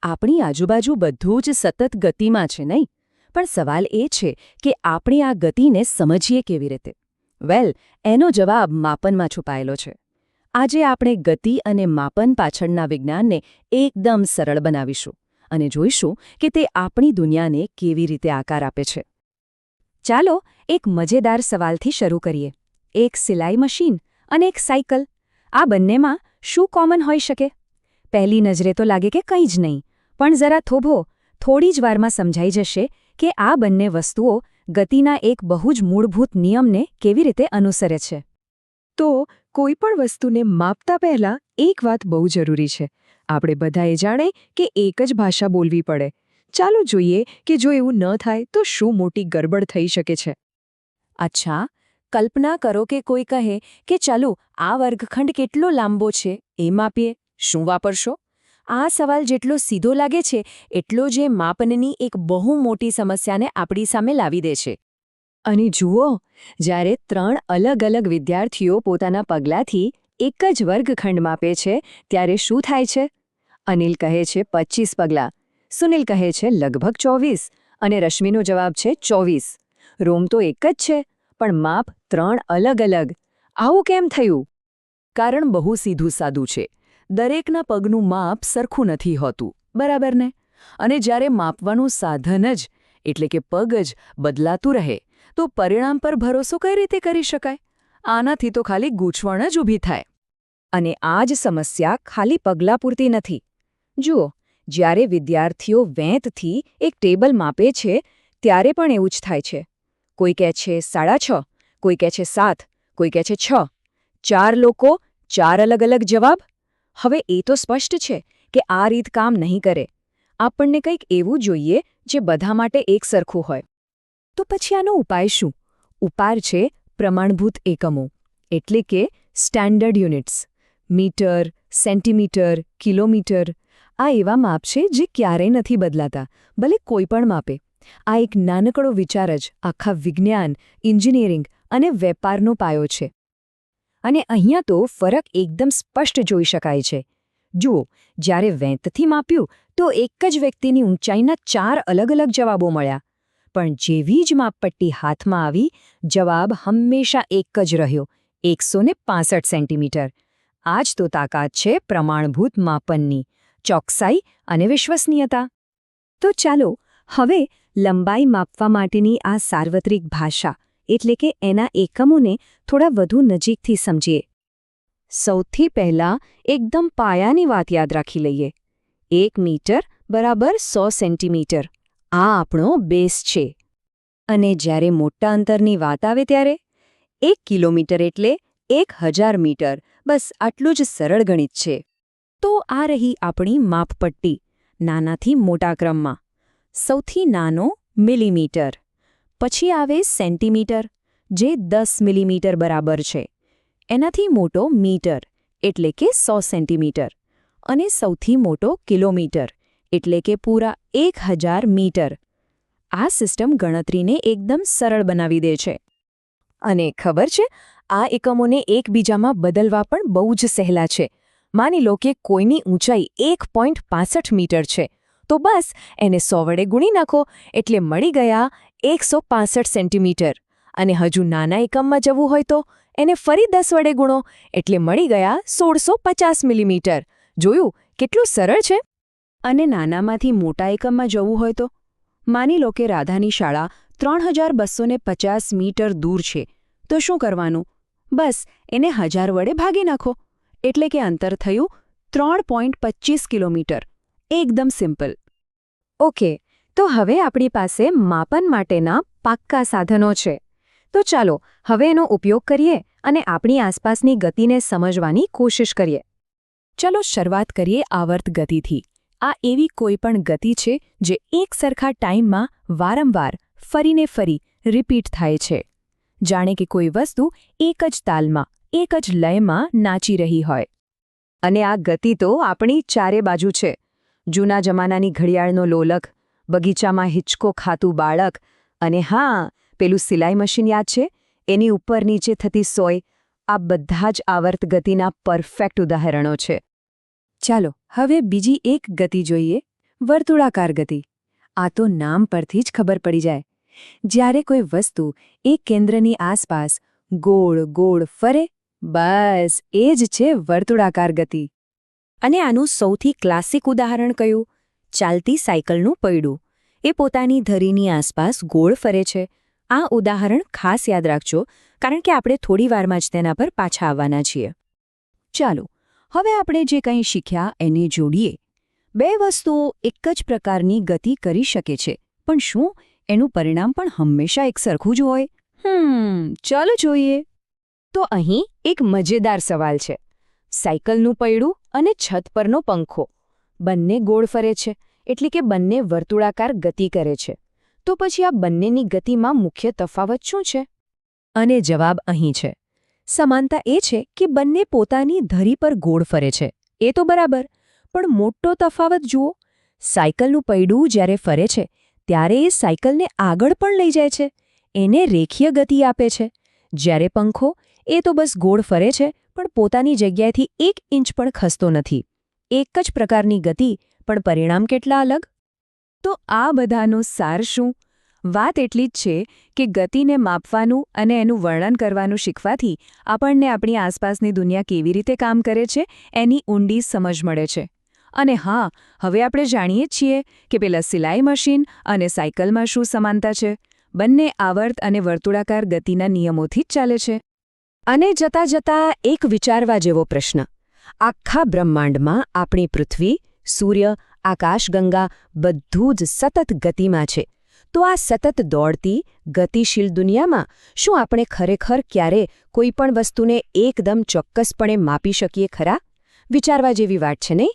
આપણી આજુબાજુ બધું જ સતત ગતિમાં છે નહીં? પણ સવાલ એ છે કે આપણે આ ગતિને સમજીએ કેવી રીતે? વેલ, એનો જવાબ માપનમાં છુપાયેલો છે. આજે આપણે ગતિ અને માપન પાછળના વિજ્ઞાનને એકદમ સરળ બનાવીશું અને જોઈશું કે તે આપણી દુનિયાને કેવી રીતે આકાર આપે છે. ચાલો એક મજેદાર સવાલથી શરૂ કરીએ. એક સિલાઈ મશીન અને એક સાયકલ, આ બંનેમાં શું કોમન હોઈ શકે? પહેલી નજરે તો લાગે કે કંઈ જ નહીં, પણ જરા થોભો, થોડી જ વારમાં સમજાઈ જશે કે આ બંને વસ્તુઓ ગતિના એક બહુ જ મૂળભૂત નિયમને કેવી રીતે અનુસરે છે. તો કોઈ પણ વસ્તુને માપતા પહેલા એક વાત બહુ જરૂરી છે. આપણે બધાએ જાણે કે એક જ ભાષા બોલવી પડે. ચાલો જોઈએ કે જો એવું ન થાય તો શું મોટી ગરબડ થઈ શકે છે. અચ્છા, કલ્પના કરો કે કોઈ કહે કે ચાલો આ વર્ગખંડ કેટલો લાંબો છે એ માપીએ. શું વાપરશો? આ સવાલ જેટલો સીધો લાગે છે એટલો જ માપનની એક બહુ મોટી સમસ્યાને આપણી સામે લાવી દે છે. અને જુઓ, જ્યારે 3 અલગ અલગ વિદ્યાર્થીઓ પોતાના પગલાંથી એક જ વર્ગખંડ માપે છે ત્યારે શું થાય છે? અનિલ કહે છે 25 પગલાં, સુનિલ કહે છે લગભગ 24 અને રશ્મિનો જવાબ છે 24. રોમ તો એક જ છે, પણ માપ 3 અલગ અલગ. આવું કેમ થયું? કારણ બહુ સીધું સાદું છે. દરેકના પગનું માપ સરખું નથી હોતું, બરાબર ને? અને જ્યારે માપવાનું સાધન જ એટલે કે પગ જ બદલાતું રહે તો પરિણામ પર ભરોસો કઈ રીતે કરી શકાય? આનાથી તો ખાલી ગૂંચવણ જ ઊભી થાય. અને આ જ સમસ્યા ખાલી પગલાં પૂરતી નથી. જુઓ, જ્યારે વિદ્યાર્થીઓ વેંતથી એક ટેબલ માપે છે ત્યારે પણ એવું જ થાય છે. કોઈ કહે છે 6.5, કોઈ કહે છે 7, કોઈ કહે છે 6. 4 લોકો, 4 અલગ અલગ જવાબ. હવે એ તો સ્પષ્ટ છે કે આ રીત કામ નહીં કરે. આપણને કંઈક એવું જોઈએ જે બધા માટે એક સરખું હોય. તો પછી આનો ઉપાય શું? ઉપાય છે પ્રમાણભૂત એકમો, એટલે કે standard units. Metre, centimetre, kilometre, આ એવા માપ છે જે ક્યારેય નથી બદલાતા, ભલે કોઈ પણ માપે. આ એક નાનકડો વિચાર જ આખા વિજ્ઞાન, એન્જિનિયરિંગ અને વેપારનો પાયો છે. અને અહીંયા તો ફરક એકદમ સ્પષ્ટ જોઈ શકાય છે. જુઓ, જ્યારે વેંતથી માપ્યું તો એક જ વ્યક્તિની ઊંચાઈના 4 અલગ અલગ જવાબો મળ્યા. પણ જેવી જ માપપટ્ટી હાથમાં આવી, જવાબ હંમેશા એક જ રહ્યો, 165 સેન્ટીમીટર. આ જ તો તાકાત છે પ્રમાણભૂત માપનની, ચોકસાઈ અને વિશ્વસનીયતા. તો ચાલો હવે લંબાઈ માપવા માટેની આ સાર્વત્રિક ભાષા એટલે કે એના એકમોને થોડા વધુ નજીકથી સમજીએ. સૌથી પહેલાં એકદમ પાયાની વાત યાદ રાખી લઈએ. 1 મીટર બરાબર 100 સેન્ટીમીટર. આ આપણો બેઝ છે. અને જ્યારે મોટા અંતરની વાત આવે ત્યારે 1 કિલોમીટર એટલે 1000 મીટર. બસ આટલું જ સરળ ગણિત છે. તો આ રહી આપણી માપપટ્ટી, નાનાથી મોટા ક્રમમાં. સૌથી નાનો મિલીમીટર. પછી આવે સેન્ટીમીટર, જે 10 મિલીમીટર બરાબર છે. એનાથી મોટો મીટર, એટલે કે 100 સેન્ટીમીટર. અને સૌથી મોટો કિલોમીટર, એટલે કે પૂરા 1000 મીટર. આ સિસ્ટમ ગણતરીને એકદમ સરળ બનાવી દે છે. અને ખબર છે, આ એકમોને એકબીજામાં બદલવા પણ બહુ જ સહેલા છે. માની લો કે કોઈની ઊંચાઈ 1.65 મીટર છે, તો બસ એને 100 વડે ગુણી નાખો એટલે મળી ગયા 165 સેન્ટીમીટર. અને હજુ નાના એકમમાં જવું હોય તો એને ફરી 10 વડે ગુણો એટલે મળી ગયા 1650 મિલીમીટર. જોયું કેટલું સરળ છે? અને નાનામાંથી મોટા એકમમાં જવું હોય તો માની લો કે રાધાની શાળા 3250 મીટર દૂર છે, તો શું કરવાનું? બસ એને 1000 વડે ભાગી નાખો એટલે કે અંતર થયું 3.25 કિલોમીટર. એકદમ સિમ્પલ. ઓકે, તો હવે આપણી પાસે માપન માટેના પાક્કા સાધનો છે. તો ચાલો હવે એનો ઉપયોગ કરીએ અને આપણી આસપાસની ગતિને સમજવાની કોશિશ કરીએ. ચાલો શરૂઆત કરીએ આવર્ત ગતિથી. આ એવી કોઈ પણ ગતિ છે જે એક સરખા ટાઈમમાં વારંવાર ફરીને ફરી રિપીટ થાય છે. જાણે કે કોઈ વસ્તુ એક જ તાલમાં, એક જ લયમાં નાચી રહી હોય. અને આ ગતિ તો આપણી ચારે બાજુ છે. જૂના જમાનાની ઘડિયાળનો લોલક, બગીચામાં હિંચકો ખાતું બાળક, અને હા, પેલું સિલાઈ મશીન યાદ છે? એની ઉપર નીચે થતી સોય. આ બધા જ આવર્ત ગતિના પરફેક્ટ ઉદાહરણો છે. ચાલો હવે બીજી એક ગતિ જોઈએ, વર્તુળાકાર ગતિ. આ તો નામ પરથી જ ખબર પડી જાય. જ્યારે કોઈ વસ્તુ એક કેન્દ્રની આસપાસ ગોળ ગોળ ફરે, બસ એ જ છે વર્તુળાકાર ગતિ. અને આનું સૌથી ક્લાસિક ઉદાહરણ કયું? ચાલતી સાયકલનું પૈડું. એ પોતાની ધરીની આસપાસ ગોળ ફરે છે. આ ઉદાહરણ ખાસ યાદ રાખજો, કારણ કે આપણે થોડી વારમાં જ તેના પર પાછા આવવાના છીએ. ચાલો, હવે આપણે જે કંઈ શીખ્યા એને જોડીએ. બે વસ્તુઓ એક જ પ્રકારની ગતિ કરી શકે છે, પણ શું એનું પરિણામ પણ હંમેશા એક સરખું જ હોય? ચાલો જોઈએ. તો અહીં એક મજેદાર સવાલ છે. સાયકલનું પૈડું અને છત પરનો પંખો બંને ગોળ ફરે છે, એટલે કે બંને વર્તુળાકાર ગતિ કરે છે. તો પછી આ બંનેની ગતિમાં મુખ્ય તફાવત શું છે? અને જવાબ અહીં છે. સમાનતા એ છે કે બંને પોતાની ધરી પર ગોળ ફરે છે. એ તો બરાબર, પણ મોટો તફાવત જુઓ. સાયકલનું પૈડું જ્યારે ફરે છે ત્યારે એ સાયકલને આગળ પણ લઈ જાય છે, એને રેખીય ગતિ આપે છે. જ્યારે પંખો, એ તો બસ ગોળ ફરે છે, પણ પોતાની જગ્યાએથી 1 ઇંચ પણ ખસતો નથી. એક જ પ્રકારની ગતિ, પણ પરિણામ કેટલા અલગ? તો આ બધાનો સાર શું? વાત એટલી જ છે કે ગતિને માપવાનું અને એનું વર્ણન કરવાનું શીખવાથી આપણને આપણી આસપાસની દુનિયા કેવી રીતે કામ કરે છે એની ઊંડી સમજ મળે છે. અને હા, હવે આપણે જાણીએ છીએ કે પેલા સિલાઈ મશીન અને સાયકલમાં શું સમાનતા છે. બંને આવર્ત અને વર્તુળાકાર ગતિના નિયમોથી જ ચાલે છે. અને જતાં જતાં એક વિચારવા જેવો પ્રશ્ન. આખા બ્રહ્માંડમાં આપણી પૃથ્વી, સૂર્ય, આકાશગંગા બધું જ સતત ગતિમાં છે. તો આ સતત દોડતી, ગતિશીલ દુનિયામાં શું આપણે ખરેખર ક્યારે કોઈ પણ વસ્તુને એકદમ ચોક્કસપણે માપી શકીએ ખરા? વિચારવા જેવી વાત છે નહીં?